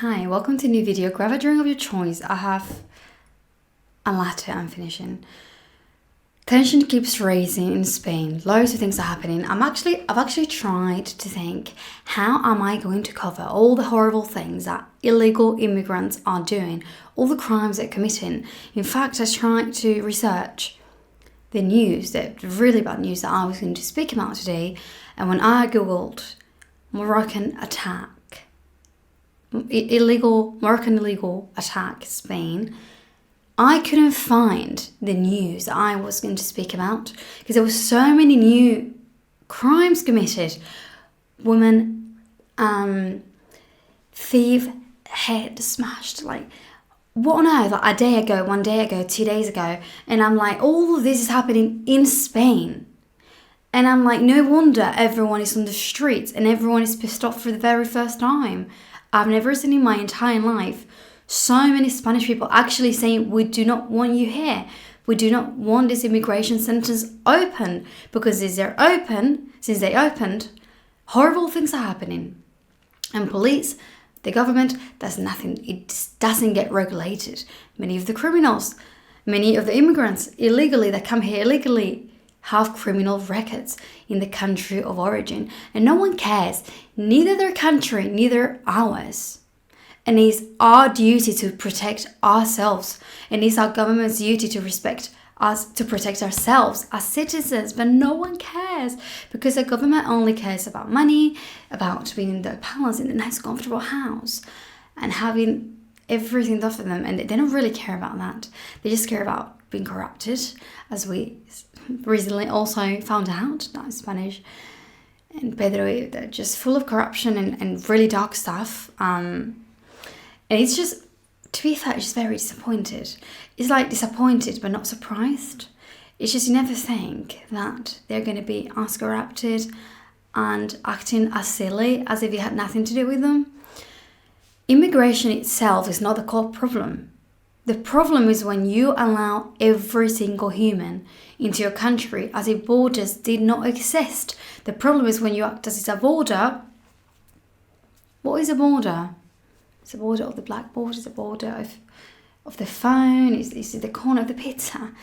Hi, welcome to a new video. Grab a drink of your choice. I have a latte I'm finishing. Tension keeps rising in Spain. Loads of things are happening. I've actually tried to think, how am I going to cover all the horrible things that illegal immigrants are doing, all the crimes they're committing. In fact, I tried to research the news, the really bad news that I was going to speak about today. And when I googled Moroccan attack, Moroccan illegal attack Spain, I couldn't find the news that I was going to speak about because there were so many new crimes committed. Woman, thief, head smashed, like what on earth, like one day ago, 2 days ago, and I'm like, all of this is happening in Spain. And I'm like, no wonder everyone is on the streets and everyone is pissed off for the very first time. I've never seen in my entire life so many Spanish people actually saying, we do not want you here. We do not want this immigration centers open, because since they opened, horrible things are happening. And police, the government, does nothing. It just doesn't get regulated. Many of the criminals, many of the immigrants that come here illegally have criminal records in the country of origin, and no one cares, neither their country, neither ours. And it's our duty to protect ourselves, and it's our government's duty to respect us, to protect ourselves as citizens, but no one cares, because the government only cares about money, about being in the palace, in the nice comfortable house, and having everything done for them, and they don't really care about that. They just care about being corrupted, as we recently also found out that Spanish and Pedro, they're just full of corruption and really dark stuff. And it's just, to be fair, it's just very disappointed. It's like disappointed but not surprised. It's just, you never think that they're going to be as corrupted and acting as silly as if it had nothing to do with them. Immigration itself is not the core problem. The problem is when you allow every single human into your country as if borders did not exist. The problem is when you act as if a border. What is a border? It's a border of the blackboard, it's a border of the phone, it's the corner of the pizza.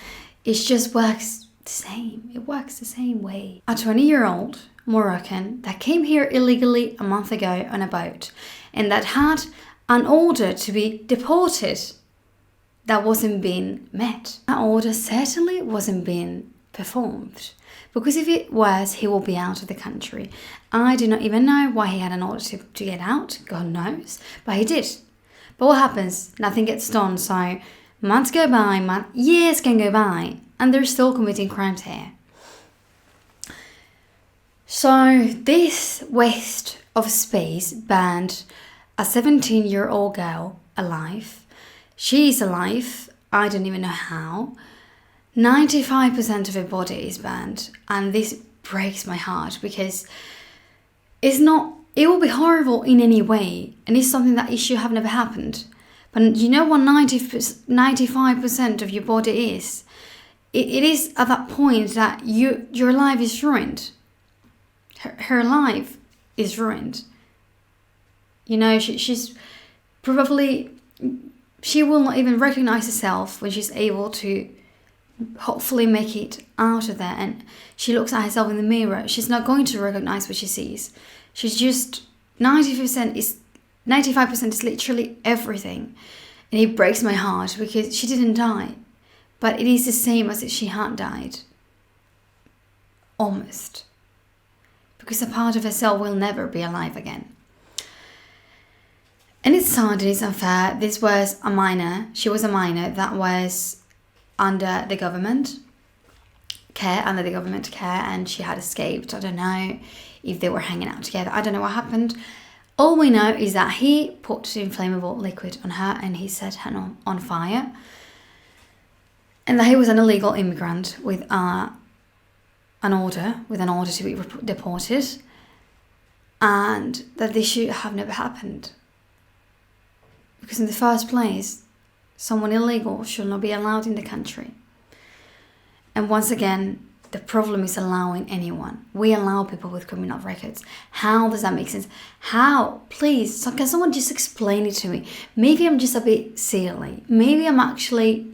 It just works the same. It works the same way. A 20-year-old Moroccan that came here illegally a month ago on a boat and that had an order to be deported that wasn't being met. That order certainly wasn't being performed, because if it was, he will be out of the country. I do not even know why he had an order to get out, God knows, but he did. But what happens? Nothing gets done, so months go by, years can go by, and they're still committing crimes here. So this waste of space burned a 17-year-old girl alive. She's alive, I don't even know how. 95% of her body is burned, and this breaks my heart because it will be horrible in any way, and it's something that it should have never happened. But you know what 95% of your body is? It is at that point that your life is ruined. Her life is ruined. You know, she's probably... She will not even recognize herself when she's able to hopefully make it out of there. And she looks at herself in the mirror. She's not going to recognize what she sees. She's just 95% is literally everything. And it breaks my heart because she didn't die. But it is the same as if she had died. Almost. Because a part of herself will never be alive again. And it's sad, it is unfair. This was a minor. She was a minor that was under the government care, and she had escaped. I don't know if they were hanging out together. I don't know what happened. All we know is that he put inflammable liquid on her and he set her on fire. And that he was an illegal immigrant with an order to be deported. And that this should have never happened. Because in the first place, someone illegal should not be allowed in the country. And once again, The problem is allowing anyone. We allow people with criminal records. How does that make sense? How? Please, so can someone just explain it to me? Maybe I'm just a bit silly. Maybe I'm actually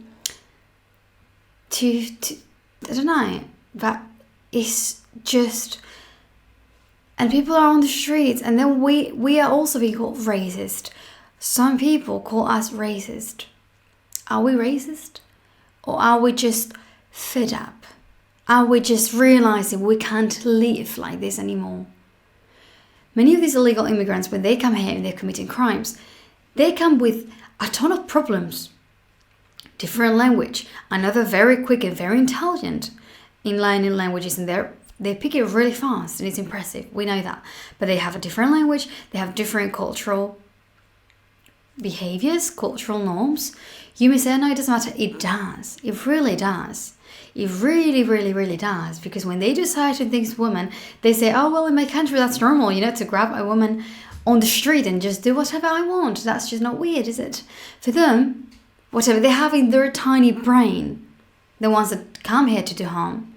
too I don't know. But it's just... And people are on the streets, and then we are also being called racist. Some people call us racist. Are we racist? Or are we just fed up? Are we just realizing we can't live like this anymore? Many of these illegal immigrants, when they come here and they're committing crimes, they come with a ton of problems. Different language. Another very quick and very intelligent in learning languages, and they pick it really fast, and it's impressive. We know that. But they have a different language. They have different cultural behaviors, cultural norms. You may say, no, it doesn't matter. It does. It really does. It really, really, really does. Because when they do certain things to women, they say, oh, well, in my country, that's normal, to grab a woman on the street and just do whatever I want. That's just not weird, is it? For them, whatever they have in their tiny brain, the ones that come here to do harm,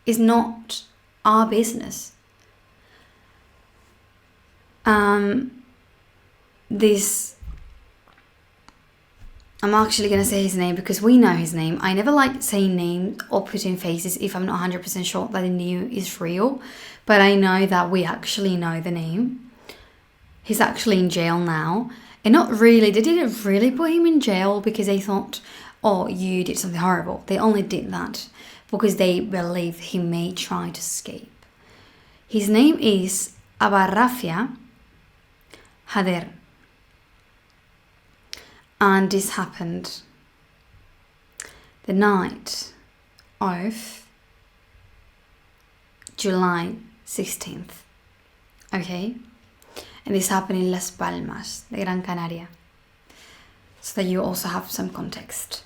is not our business. I'm actually going to say his name because we know his name. I never like saying names or putting faces if I'm not 100% sure that the news is real. But I know that we actually know the name. He's actually in jail now. And not really, they didn't really put him in jail because they thought, oh, you did something horrible. They only did that because they believe he may try to escape. His name is Abarrafia Hader. And this happened the night of July 16th. Okay? And this happened in Las Palmas, de Gran Canaria. So that you also have some context.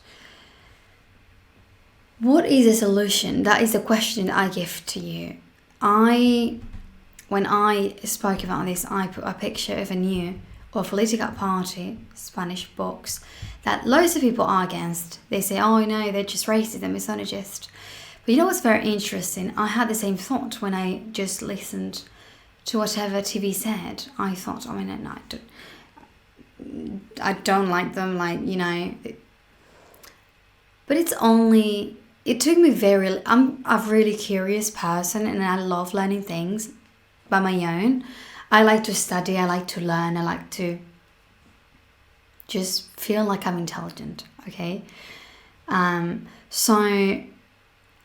What is the solution? That is the question I give to you. When I spoke about this, I put a picture of a new or political party, Spanish box, that loads of people are against. They say, oh no, they're just racist and misogynist. But you know what's very interesting? I had the same thought when I just listened to whatever TV said. I thought, I don't like them, but it took me I'm a really curious person and I love learning things by my own. I like to study, I like to learn, I like to just feel like I'm intelligent, okay? So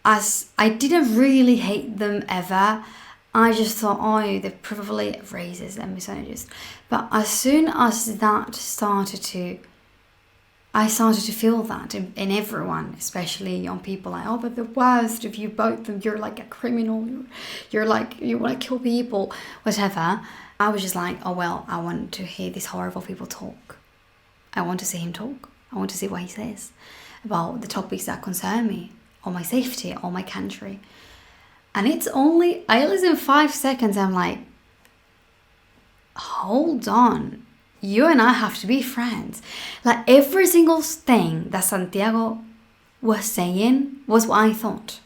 as I didn't really hate them ever, I just thought, oh, they're probably racist and misogynist. But as soon as that I started to feel that in everyone, especially young people, like, oh, but the worst, if you vote them, you're like a criminal, you're like, you want to kill people, whatever. I was just like, oh, well, I want to hear these horrible people talk. I want to see him talk. I want to see what he says about the topics that concern me, or my safety, or my country. And I listen 5 seconds, I'm like, hold on. You and I have to be friends. Like every single thing that Santiago was saying was what I thought.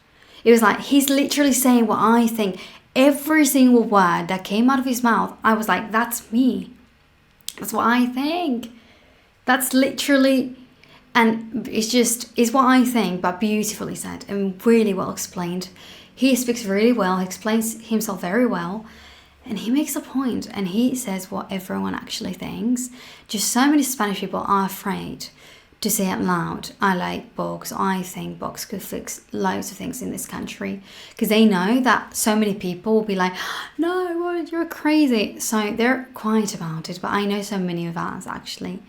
It was like he's literally saying what I think. Every single word that came out of his mouth, I was like, that's me. That's what I think. That's literally, and it's what I think, but beautifully said and really well explained. He speaks really well, he explains himself very well. And he makes a point and he says what everyone actually thinks. Just so many Spanish people are afraid to say out loud, I like Vox, I think Vox could fix loads of things in this country. Because they know that so many people will be like, no, what, you're crazy. So they're quiet about it. But I know so many of us actually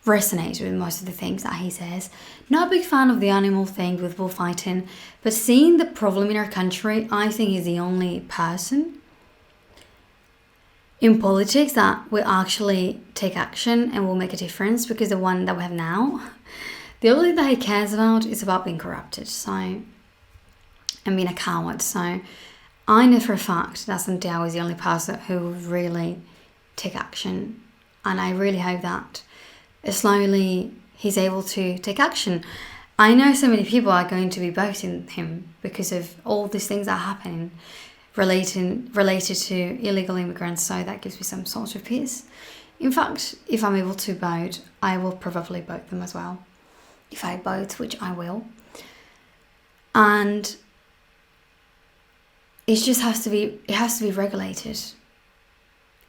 resonate with most of the things that he says. Not a big fan of the animal thing with bullfighting. But seeing the problem in our country, I think he's the only person in politics that will actually take action and will make a difference, because the one that we have now, the only thing that he cares about is about being corrupted, and being a coward. So I know for a fact that Santiago is the only person who will really take action, and I really hope that slowly he's able to take action. I know so many people are going to be voting him because of all these things that are happening related to illegal immigrants, so that gives me some sort of peace. In fact, if I'm able to vote, I will probably vote them as well. If I vote, which I will. And it has to be regulated.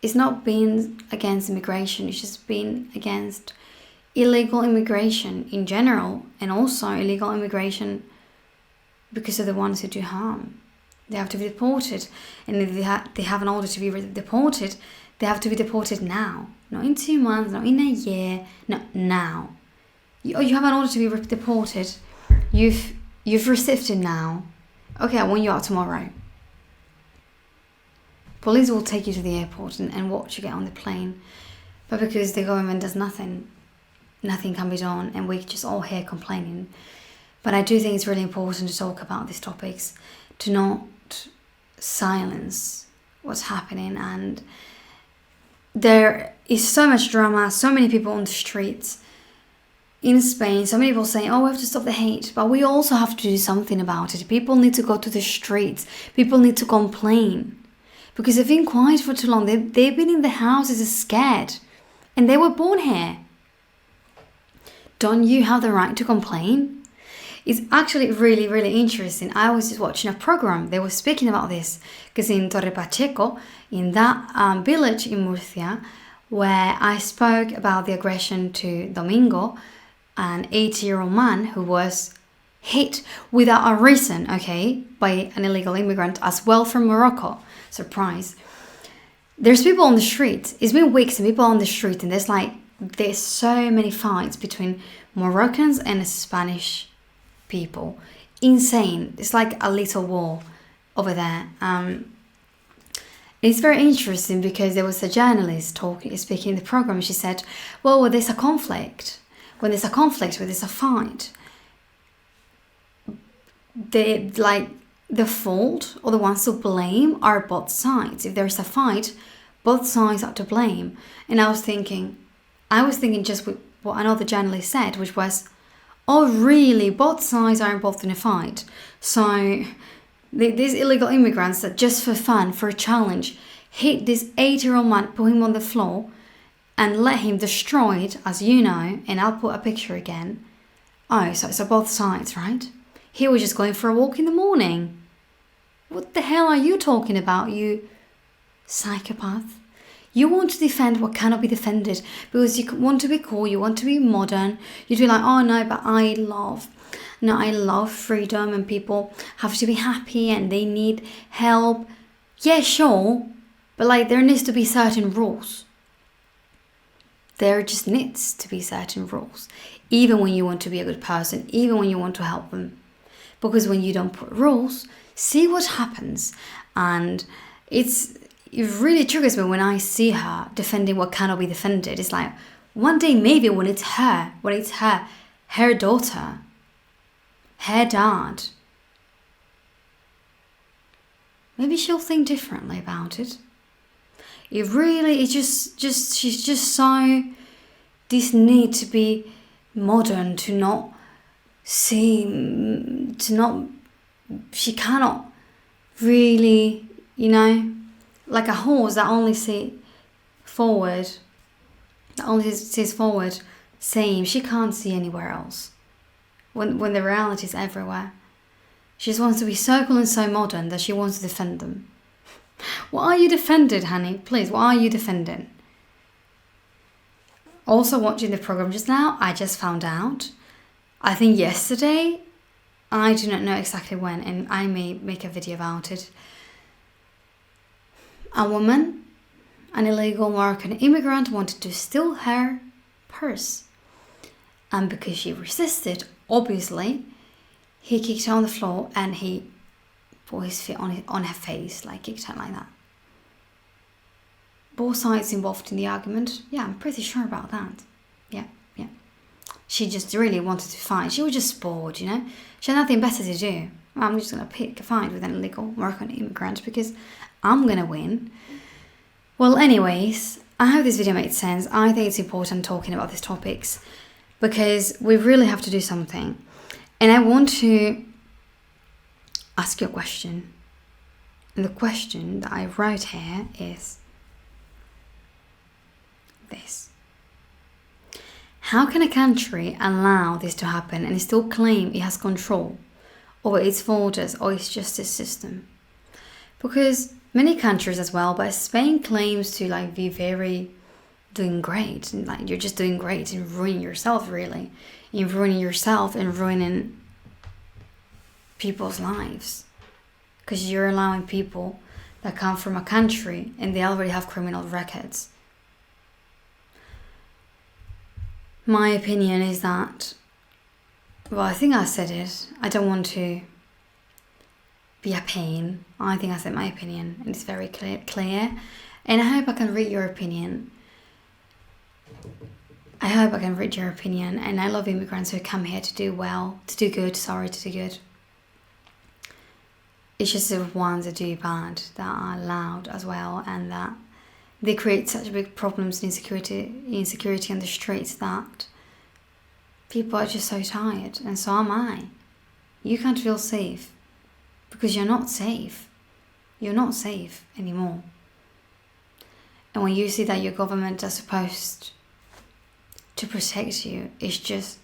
It's not being against immigration, it's just being against illegal immigration in general, and also illegal immigration because of the ones who do harm. They have to be deported, and if they have an order to be deported, they have to be deported now. Not in 2 months, not in a year, no, now. You have an order to be deported, you've received it now. Okay, I want you out tomorrow. Police will take you to the airport and watch you get on the plane. But because the government does nothing can be done, and we're just all here complaining. But I do think it's really important to talk about these topics, to not silence what's happening. And there is so much drama, so many people on the streets in Spain, so many people saying, oh, we have to stop the hate, but we also have to do something about it. People need to go to the streets, people need to complain, because they've been quiet for too long. They've been in the houses scared, and they were born here. Don't you have the right to complain? It's actually really, really interesting. I was just watching a program. They were speaking about this because in Torre Pacheco, in that village in Murcia, where I spoke about the aggression to Domingo, an 80-year-old man who was hit without a reason, okay, by an illegal immigrant as well from Morocco. Surprise. There's people on the street. It's been weeks and people on the street, and there's so many fights between Moroccans and Spanish people. Insane. It's like a little war over there. It's very interesting because there was a journalist speaking in the program. She said, well, when there's a conflict, when there's a fight, the fault or the ones to blame are both sides. If there's a fight, both sides are to blame. And I was thinking just with what another journalist said, which was, oh, really? Both sides are involved in a fight. So these illegal immigrants that just for fun, for a challenge, hit this 80-year-old man, put him on the floor, and let him destroy it, as you know, and I'll put a picture again. Oh, so both sides, right? He was just going for a walk in the morning. What the hell are you talking about, you psychopath? You want to defend what cannot be defended because you want to be cool, you want to be modern. You'd be like, oh no, but I love freedom and people have to be happy and they need help. Yeah, sure, but there needs to be certain rules. There just needs to be certain rules, even when you want to be a good person, even when you want to help them. Because when you don't put rules, see what happens. And it really triggers me when I see her defending what cannot be defended. It's like, one day maybe when it's her daughter, her dad, maybe she'll think differently about it. She's just so, this need to be modern, she cannot really, like a horse that only sees forward, same, she can't see anywhere else. When the reality is everywhere. She just wants to be so cool and so modern that she wants to defend them. What are you defending, honey? Please, what are you defending? Also watching the program just now, I just found out, I think yesterday, I do not know exactly when, and I may make a video about it. A woman, an illegal Moroccan immigrant, wanted to steal her purse. And because she resisted, obviously, he kicked her on the floor and he put his feet on her face, kicked her like that. Both sides involved in the argument. Yeah, I'm pretty sure about that. Yeah. She just really wanted to fight. She was just bored, She had nothing better to do. I'm just going to pick a fight with an illegal Moroccan immigrant because I'm going to win. Well, anyways, I hope this video made sense. I think it's important talking about these topics because we really have to do something. And I want to ask you a question. And the question that I wrote here is this. How can a country allow this to happen and still claim it has control over its borders or its justice system? Because many countries as well, but Spain claims to like be very doing great, and like you're just doing great and ruining yourself, really. You're ruining yourself and ruining people's lives, because you're allowing people that come from a country and they already have criminal records. My opinion is that, well, I think I said it. I don't want to be a pain. I think I said my opinion, and it's very clear. And I hope I can read your opinion. I hope I can read your opinion. And I love immigrants who come here to do well, to do good. It's just the ones that do bad that are loud as well, and that they create such big problems and insecurity on the streets that people are just so tired, and so am I. You can't feel safe because you're not safe. You're not safe anymore. And when you see that your government is supposed to protect you, it's just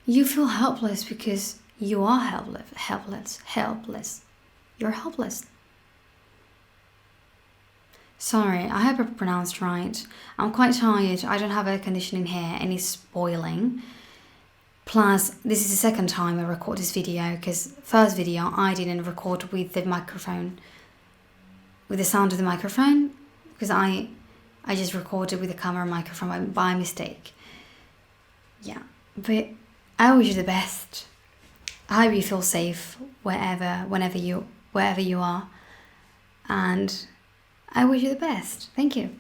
you feel helpless because you are helpless. You're helpless. Sorry, I hope I pronounced right. I'm quite tired. I don't have air conditioning here and it's boiling. Plus, this is the second time I record this video, because first video I didn't record with the microphone, with the sound of the microphone, because I just recorded with the camera microphone by mistake. Yeah, but I wish you the best. I hope you feel safe wherever you are, and I wish you the best. Thank you.